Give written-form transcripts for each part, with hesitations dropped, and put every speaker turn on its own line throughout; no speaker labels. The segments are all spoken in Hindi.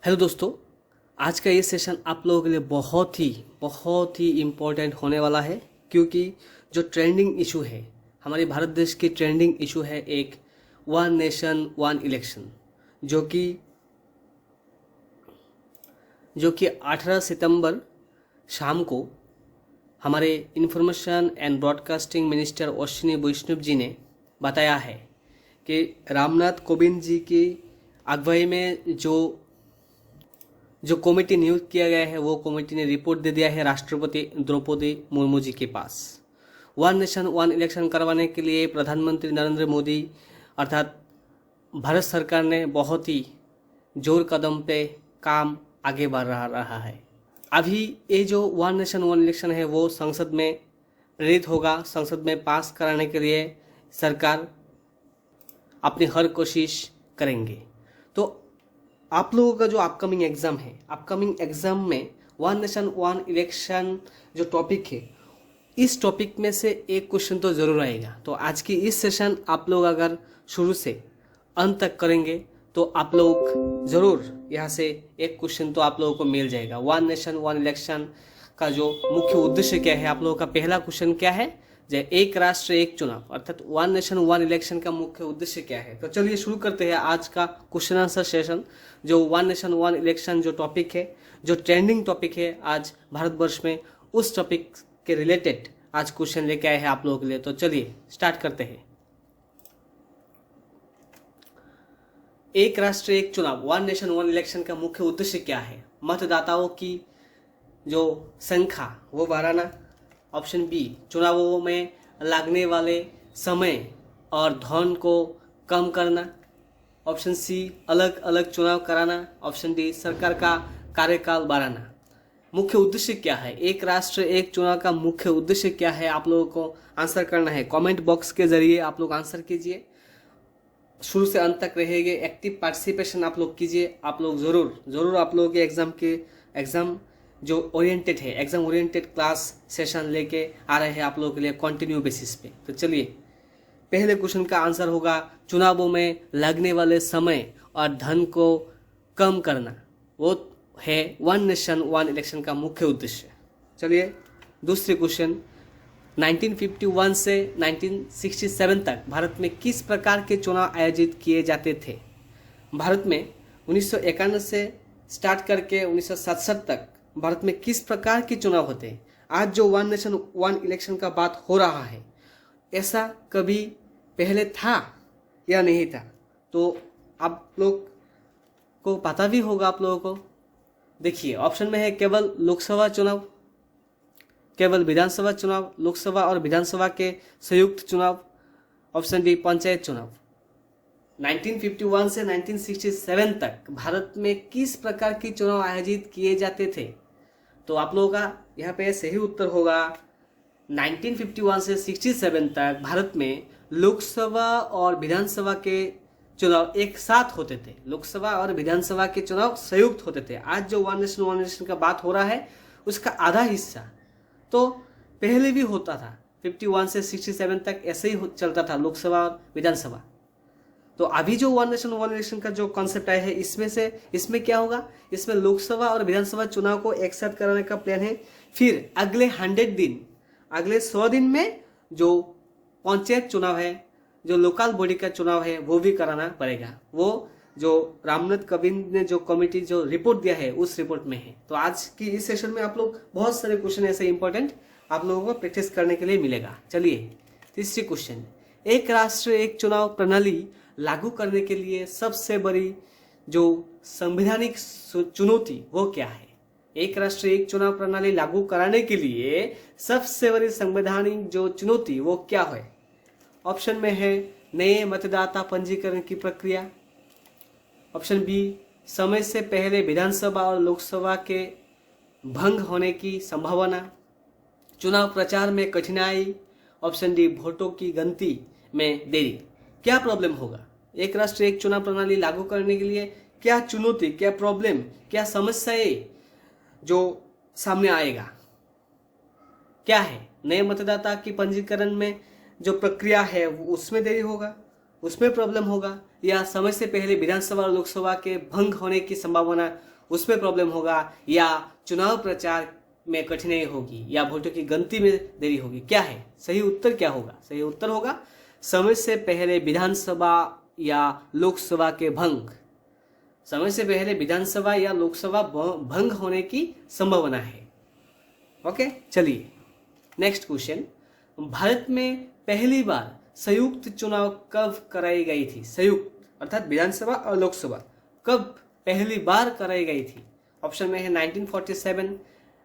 हेलो दोस्तों, आज का ये सेशन आप लोगों के लिए बहुत ही इम्पोर्टेंट होने वाला है, क्योंकि जो ट्रेंडिंग इशू है, हमारे भारत देश की ट्रेंडिंग इशू है एक वन नेशन वन इलेक्शन, जो कि 18 सितंबर शाम को हमारे information and broadcasting minister Ashwini Vaishnaw ji ने बताया है कि रामनाथ कोविंद जी की अगुवाई में जो कमेटी नियुक्त किया गया है, वो कमेटी ने रिपोर्ट दे दिया है राष्ट्रपति द्रौपदी मुर्मू जी के पास। वन नेशन वन इलेक्शन करवाने के लिए प्रधानमंत्री नरेंद्र मोदी अर्थात भारत सरकार ने बहुत ही जोर कदम पे काम आगे बढ़ रहा है। अभी ये जो वन नेशन वन इलेक्शन है वो संसद में प्रेरित होगा। संसद में पास कराने के लिए सरकार अपनी हर कोशिश करेंगे। तो आप लोगों का जो अपकमिंग एग्ज़ाम है, अपकमिंग एग्ज़ाम में वन नेशन वन इलेक्शन जो टॉपिक है, इस टॉपिक में से एक क्वेश्चन तो ज़रूर आएगा। तो आज की इस सेशन आप लोग अगर शुरू से अंत तक करेंगे तो आप लोग ज़रूर यहाँ से एक क्वेश्चन तो आप लोगों को मिल जाएगा। वन नेशन वन इलेक्शन का जो मुख्य उद्देश्य क्या है, आप लोगों का पहला क्वेश्चन क्या है, जय एक राष्ट्र एक चुनाव अर्थात वन नेशन वन इलेक्शन का मुख्य उद्देश्य क्या है। तो चलिए शुरू करते हैं आज का क्वेश्चन आंसर सेशन। जो वन नेशन वन इलेक्शन जो टॉपिक है, जो ट्रेंडिंग टॉपिक है आज भारतवर्ष में, उस टॉपिक के रिलेटेड आज क्वेश्चन लेके आए हैं आप लोगों के लिए। तो चलिए स्टार्ट करते हैं। एक राष्ट्र एक चुनाव वन नेशन वन इलेक्शन का मुख्य उद्देश्य क्या है? मतदाताओं की जो संख्या वो बढ़ाना। ऑप्शन बी, चुनावों में लगने वाले समय और धन को कम करना। ऑप्शन सी, अलग अलग चुनाव कराना। ऑप्शन डी, सरकार का कार्यकाल बढ़ाना। मुख्य उद्देश्य क्या है? एक राष्ट्र एक चुनाव का मुख्य उद्देश्य क्या है? आप लोगों को आंसर करना है। कमेंट बॉक्स के जरिए आप लोग आंसर कीजिए। शुरू से अंत तक रहेंगे, एक्टिव पार्टिसिपेशन आप लोग कीजिए। आप लोग ज़रूर आप लोगों के एग्ज़ाम जो ओरिएंटेड है, एग्जाम ओरिएंटेड क्लास सेशन लेके आ रहे हैं आप लोगों के लिए कंटिन्यू बेसिस पे। तो चलिए पहले क्वेश्चन का आंसर होगा चुनावों में लगने वाले समय और धन को कम करना, वो है वन नेशन वन इलेक्शन का मुख्य उद्देश्य। चलिए दूसरे क्वेश्चन, 1951 से 1967 तक भारत में किस प्रकार के चुनाव आयोजित किए जाते थे? भारत में 1951 से स्टार्ट करके 1967 तक भारत में किस प्रकार के चुनाव होते हैं? आज जो वन नेशन वन इलेक्शन का बात हो रहा है, ऐसा कभी पहले था या नहीं था? तो आप लोग को पता भी होगा आप लोगों को। देखिए ऑप्शन में है केवल लोकसभा चुनाव, केवल विधानसभा चुनाव, लोकसभा और विधानसभा के संयुक्त चुनाव। ऑप्शन डी, पंचायत चुनाव। 1951 से 1967 तक भारत में किस प्रकार के चुनाव आयोजित किए जाते थे? तो आप लोगों का यहाँ पे सही उत्तर होगा 1951 से 67 तक भारत में लोकसभा और विधानसभा के चुनाव एक साथ होते थे। लोकसभा और विधानसभा के चुनाव संयुक्त होते थे। आज जो वन नेशन वन इलेक्शन का बात हो रहा है उसका आधा हिस्सा तो पहले भी होता था। 51 से 67 तक ऐसे ही चलता था लोकसभा और विधानसभा। तो अभी जो वन नेशन वन इलेक्शन का जो कॉन्सेप्ट आया है, इसमें क्या होगा, इसमें लोकसभा और विधानसभा चुनाव को एक साथ कराने का प्लान है। फिर अगले 100 दिन में जो पंचायत चुनाव है, जो लोकल बॉडी का चुनाव है, वो भी कराना पड़ेगा। वो जो रामनाथ कोविंद ने जो कमेटी जो रिपोर्ट दिया है उस रिपोर्ट में है। तो आज की इस सेशन में आप लोग बहुत सारे क्वेश्चन ऐसे इंपॉर्टेंट आप लोगों को प्रैक्टिस करने के लिए मिलेगा। चलिए तीसरी क्वेश्चन, एक राष्ट्र एक चुनाव प्रणाली लागू करने के लिए सबसे बड़ी जो संवैधानिक चुनौती वो क्या है? एक राष्ट्र एक चुनाव प्रणाली लागू कराने के लिए सबसे बड़ी संवैधानिक जो चुनौती वो क्या है? ऑप्शन में है नए मतदाता पंजीकरण की प्रक्रिया। ऑप्शन बी, समय से पहले विधानसभा और लोकसभा के भंग होने की संभावना, चुनाव प्रचार में कठिनाई। ऑप्शन डी, वोटों की गिनती में देरी। क्या प्रॉब्लम होगा? एक राष्ट्र एक चुनाव प्रणाली लागू करने के लिए क्या चुनौती, क्या प्रॉब्लम, क्या समस्याएं जो सामने आएगा? क्या है? नए मतदाता की पंजीकरण में जो प्रक्रिया है उसमें देरी होगा, उसमें प्रॉब्लम होगा, या समय से पहले विधानसभा और लोकसभा के भंग होने की संभावना, उसमें प्रॉब्लम होगा, या चुनाव प्रचार में कठिनाई होगी, या वोटों की गिनती में देरी होगी? क्या है सही उत्तर? क्या होगा सही उत्तर? होगा समय से पहले विधानसभा या लोकसभा के भंग। समय से पहले विधानसभा या लोकसभा भंग होने की संभावना है। ओके, चलिए नेक्स्ट क्वेश्चन। भारत में पहली बार संयुक्त चुनाव कब कराई गई थी? संयुक्त अर्थात विधानसभा और लोकसभा कब पहली बार कराई गई थी? ऑप्शन में है 1947,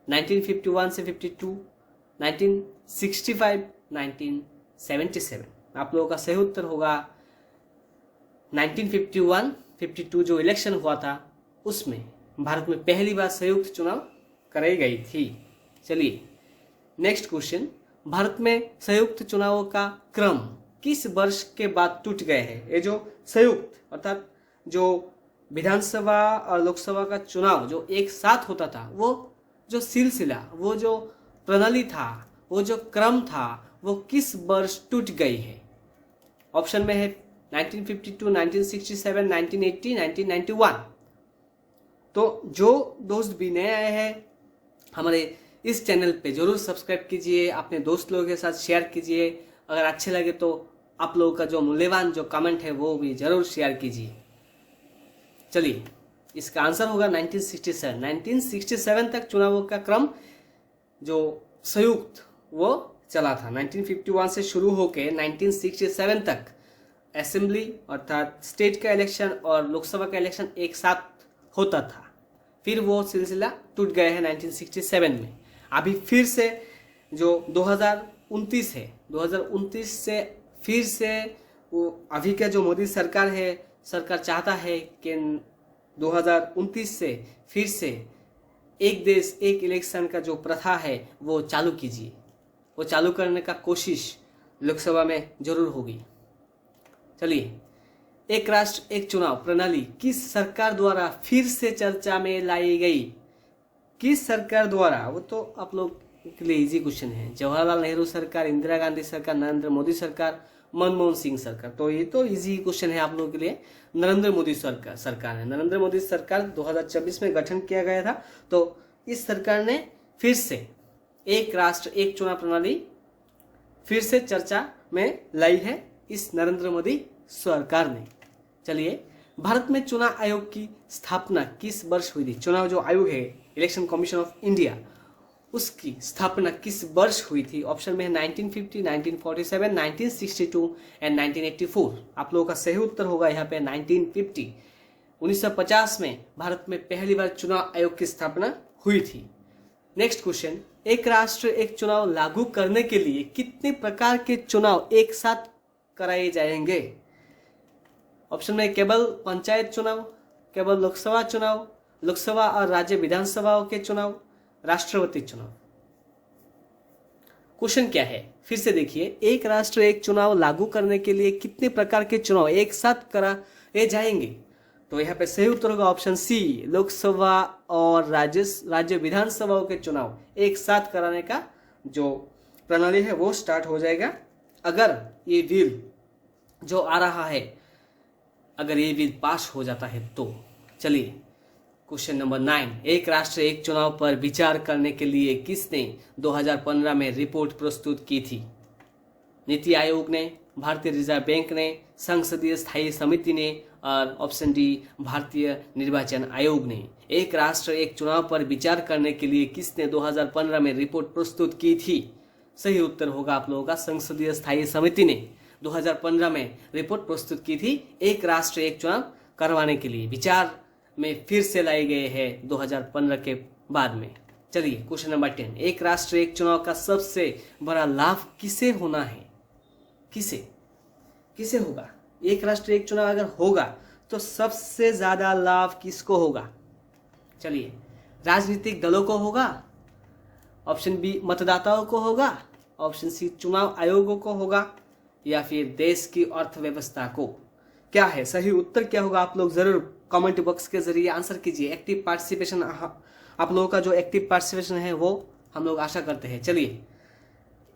1951 से 52, 1965, 1977। आप लोगों का सही उत्तर होगा 1951, 52 जो इलेक्शन हुआ था उसमें भारत में पहली बार संयुक्त चुनाव कराई गई थी। चलिए नेक्स्ट क्वेश्चन। भारत में संयुक्त चुनावों का क्रम किस वर्ष के बाद टूट गए हैं? ये जो संयुक्त अर्थात जो विधानसभा और लोकसभा का चुनाव जो एक साथ होता था, वो जो सिलसिला, वो जो प्रणाली था, वो जो क्रम था, वो किस वर्ष टूट गई है? ऑप्शन में है 1952, 1967, 1980, 1991। तो जो दोस्त भी नए आए हैं हमारे इस चैनल पे जरूर सब्सक्राइब कीजिए, अपने दोस्त लोगों के साथ शेयर कीजिए। अगर अच्छे लगे तो आप लोगों का जो मूल्यवान जो कमेंट है वो भी जरूर शेयर कीजिए। चलिए इसका आंसर होगा 1967। 1967 तक चुनावों का क्रम जो संयुक्त वो चला था। 1951 से शुरू होकर 1967 तक असेंबली अर्थात स्टेट का इलेक्शन और लोकसभा का इलेक्शन एक साथ होता था। फिर वो सिलसिला टूट गया है 1967 में। अभी फिर से जो 2029 है, 2029 से फिर से वो अभी का जो मोदी सरकार है, सरकार चाहता है कि 2029 से फिर से एक देश एक इलेक्शन का जो प्रथा है वो चालू कीजिए। वो चालू करने का कोशिश लोकसभा में जरूर होगी। चलिए एक राष्ट्र एक चुनाव प्रणाली किस सरकार द्वारा फिर से चर्चा में लाई गई? किस सरकार द्वारा? वो तो आप लोग के लिए इजी क्वेश्चन है। जवाहरलाल नेहरू सरकार, इंदिरा गांधी सरकार, नरेंद्र मोदी सरकार, मनमोहन सिंह सरकार। तो ये तो इजी क्वेश्चन है आप लोगों के लिए। नरेंद्र मोदी सरकार है। नरेंद्र मोदी सरकार 2024 में गठन किया गया था। तो इस सरकार ने फिर से एक राष्ट्र एक चुनाव प्रणाली फिर से चर्चा में लाई है इस नरेंद्र मोदी सरकार ने। चलिए भारत में चुनाव आयोग की स्थापना किस वर्ष हुई थी? चुनाव जो आयोग है, इलेक्शन कमीशन ऑफ इंडिया, उसकी स्थापना किस वर्ष हुई थी? ऑप्शन में है 1950, 1947, 1962 एंड 1984। आप लोगों का सही उत्तर होगा यहाँ पे 1950। 1950 में भारत में पहली बार चुनाव आयोग की स्थापना हुई थी। Next question. एक राष्ट्र एक चुनाव लागू करने के लिए कितने प्रकार के चुनाव एक साथ कराए जाएंगे? ऑप्शन में केवल पंचायत चुनाव, केवल लोकसभा चुनाव, लोकसभा और राज्य विधानसभाओं के चुनाव, राष्ट्रपति चुनाव। क्वेश्चन क्या है फिर से देखिए। एक राष्ट्र एक चुनाव लागू करने के लिए कितने प्रकार के चुनाव एक साथ कराए जाएंगे? तो यहाँ पे सही उत्तर होगा ऑप्शन सी, लोकसभा और राज्य विधानसभाओं के चुनाव एक साथ कराने का जो प्रणाली है वो स्टार्ट हो जाएगा अगर ये बिल जो आ रहा है, अगर ये बिल पास हो जाता है तो। चलिए क्वेश्चन नंबर 9। एक राष्ट्र एक चुनाव पर विचार करने के लिए किसने 2015 में रिपोर्ट प्रस्तुत की थी? नीति आयोग ने, भारतीय रिजर्व बैंक ने, संसदीय स्थायी समिति ने, और ऑप्शन डी भारतीय निर्वाचन आयोग ने। एक राष्ट्र एक चुनाव पर विचार करने के लिए किसने 2015 में रिपोर्ट प्रस्तुत की थी? सही उत्तर होगा आप लोगों का संसदीय स्थायी समिति ने 2015 में रिपोर्ट प्रस्तुत की थी। एक राष्ट्र एक चुनाव करवाने के लिए विचार में फिर से लाए गए हैं 2015 के बाद में। चलिए क्वेश्चन नंबर 10। एक राष्ट्र एक चुनाव का सबसे बड़ा लाभ किसे होना है? किसे होगा? एक राष्ट्र एक चुनाव अगर होगा तो सबसे ज्यादा लाभ किसको होगा? चलिए राजनीतिक दलों को होगा, ऑप्शन बी मतदाताओं को होगा, ऑप्शन सी चुनाव आयोगों को होगा, या फिर देश की अर्थव्यवस्था को। क्या है सही उत्तर? क्या होगा? आप लोग जरूर कमेंट बॉक्स के जरिए आंसर कीजिए। एक्टिव पार्टिसिपेशन, आप लोगों का जो एक्टिव पार्टिसिपेशन है वो हम लोग आशा करते हैं। चलिए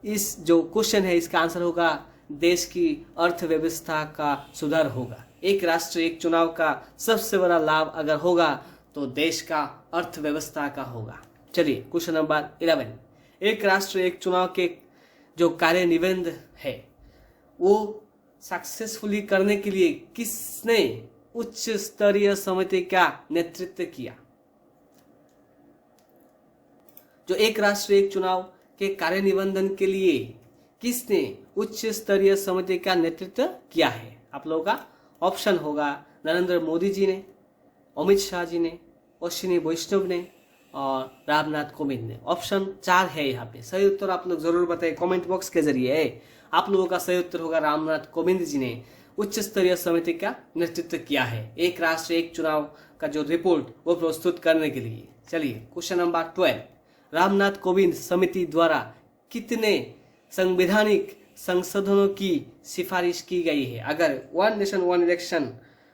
इस जो क्वेश्चन है इसका आंसर होगा देश की अर्थव्यवस्था का सुधार होगा। एक राष्ट्र एक चुनाव का सबसे बड़ा लाभ अगर होगा तो देश का अर्थव्यवस्था का होगा। चलिए क्वेश्चन नंबर 11, एक राष्ट्र एक चुनाव के जो कार्यान्वयन है वो सक्सेसफुली करने के लिए किसने उच्च स्तरीय समिति का नेतृत्व किया? जो एक राष्ट्र एक चुनाव के कार्यान्वयन के लिए किसने उच्च स्तरीय समिति का नेतृत्व किया है? आप लोगों का ऑप्शन होगा नरेंद्र मोदी जी ने, अमित शाह जी ने, अश्विनी वैष्णव ने और रामनाथ कोविंद ने। ऑप्शन 4 है यहाँ पे। सही उत्तर आप लोग जरूर बताएं कमेंट बॉक्स के जरिए। आप लोगों का सही उत्तर होगा रामनाथ कोविंद जी ने उच्च स्तरीय समिति का नेतृत्व किया है एक राष्ट्र एक चुनाव का जो रिपोर्ट वो प्रस्तुत करने के लिए। चलिए क्वेश्चन नंबर 12, रामनाथ कोविंद समिति द्वारा कितने संवैधानिक संशोधनों की सिफारिश की गई है? अगर वन नेशन वन इलेक्शन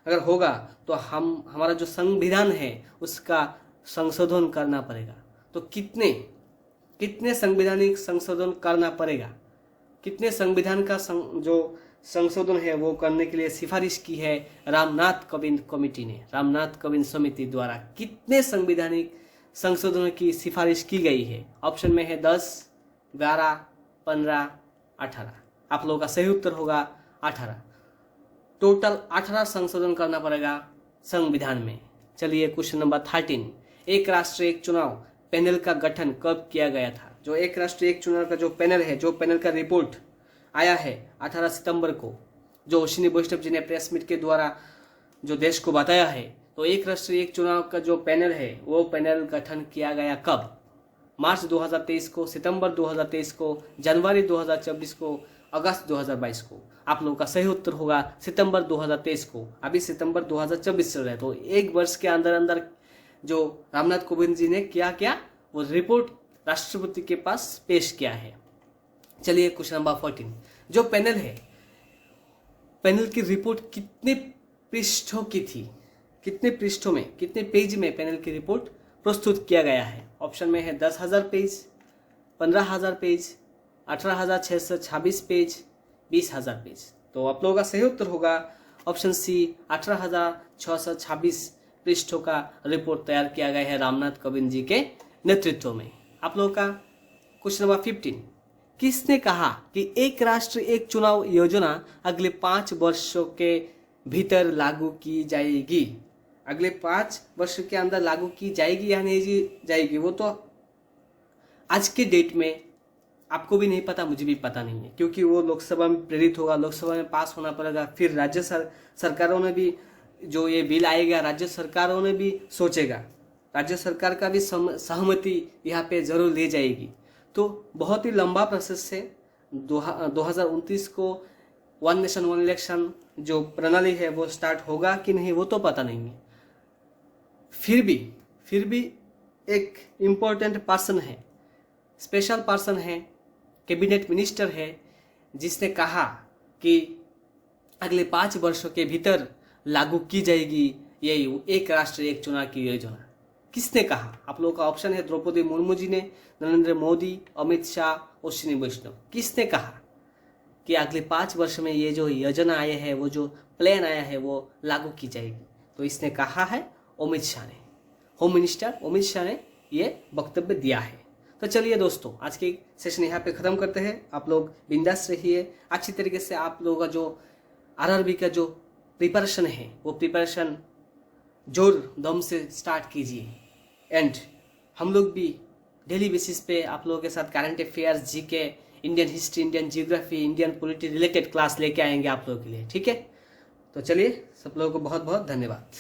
अगर होगा तो हमारा जो संविधान है उसका संशोधन करना पड़ेगा। तो कितने संवैधानिक संशोधन करना पड़ेगा? कितने संविधान का जो संशोधन है वो करने के लिए सिफारिश की है रामनाथ कोविंद कमेटी ने? रामनाथ कोविंद समिति द्वारा कितने संवैधानिक संशोधनों की सिफारिश की गई है? ऑप्शन में है 10, 12, 15, 18। आप लोगों का सही उत्तर होगा 18। टोटल 18 संशोधन करना पड़ेगा संविधान में। चलिए क्वेश्चन नंबर 13, एक राष्ट्र एक चुनाव पैनल का गठन कब किया गया था? जो एक राष्ट्र एक चुनाव का जो पैनल है, जो पैनल का रिपोर्ट आया है 18 सितंबर को, जो अश्विनी वैष्णव जी ने प्रेस मीट के द्वारा जो देश को बताया है, तो एक राष्ट्र एक चुनाव का जो पैनल है वो पैनल गठन किया गया कब? मार्च 2023 को, सितंबर 2023 को, जनवरी 2024 को, अगस्त 2022 को। आप लोगों का सही उत्तर होगा सितंबर 2023 को। अभी सितंबर 2024 चल रहा है, तो एक वर्ष के अंदर अंदर जो रामनाथ कोविंद जी ने क्या वो रिपोर्ट राष्ट्रपति के पास पेश किया है। चलिए क्वेश्चन नंबर 14, जो पैनल है, पैनल की रिपोर्ट कितने पृष्ठों की थी? कितने पृष्ठों में, कितने पेज में पैनल की रिपोर्ट प्रस्तुत किया गया है? ऑप्शन में है 10,000 पेज, 15,000 पेज, 18,626 पेज, 20,000 पेज। तो आप लोगों का सही उत्तर होगा ऑप्शन सी, 18,626 पृष्ठों का रिपोर्ट तैयार किया गया है रामनाथ कोविंद जी के नेतृत्व में। आप लोगों का क्वेश्चन नंबर 15, किसने कहा कि एक राष्ट्र एक चुनाव योजना अगले 5 वर्षों के भीतर लागू की जाएगी? अगले 5 वर्ष के अंदर लागू की जाएगी या नहीं जाएगी वो तो आज के डेट में आपको भी नहीं पता, मुझे भी पता नहीं है, क्योंकि वो लोकसभा में प्रेरित होगा, लोकसभा में पास होना पड़ेगा, फिर राज्य सरकारों ने भी जो ये बिल आएगा राज्य सरकारों ने भी सोचेगा, राज्य सरकार का भी सहमति यहाँ पे जरूर ले जाएगी। तो बहुत ही लंबा प्रोसेस है। 2029 को वन नेशन वन इलेक्शन जो प्रणाली है वो स्टार्ट होगा कि नहीं वो तो पता नहीं है। फिर भी एक इम्पोर्टेंट पर्सन है, स्पेशल पर्सन है, कैबिनेट मिनिस्टर है, जिसने कहा कि अगले 5 वर्षों के भीतर लागू की जाएगी ये एक राष्ट्र एक चुनाव की योजना। किसने कहा? आप लोगों का ऑप्शन है द्रौपदी मुर्मू जी ने, नरेंद्र मोदी, अमित शाह, अश्विनी वैष्णव। किसने कहा कि अगले 5 वर्ष में ये जो योजना आया है, वो जो प्लान आया है वो लागू की जाएगी? तो इसने कहा है अमित शाह ने, होम मिनिस्टर अमित शाह ने ये वक्तव्य दिया है। तो चलिए दोस्तों, आज की सेशन यहाँ पे ख़त्म करते हैं। आप लोग बिंदास रहिए, अच्छी तरीके से आप लोगों का जो आरआरबी का जो प्रिपरेशन है वो प्रिपरेशन जोर दम से स्टार्ट कीजिए। एंड हम लोग भी डेली बेसिस पे आप लोगों के साथ current affairs, GK, Indian history, Indian geography, Indian polity related class लेके आएंगे आप लोगों के लिए, ठीक है? तो चलिए, सब लोगों को बहुत बहुत धन्यवाद।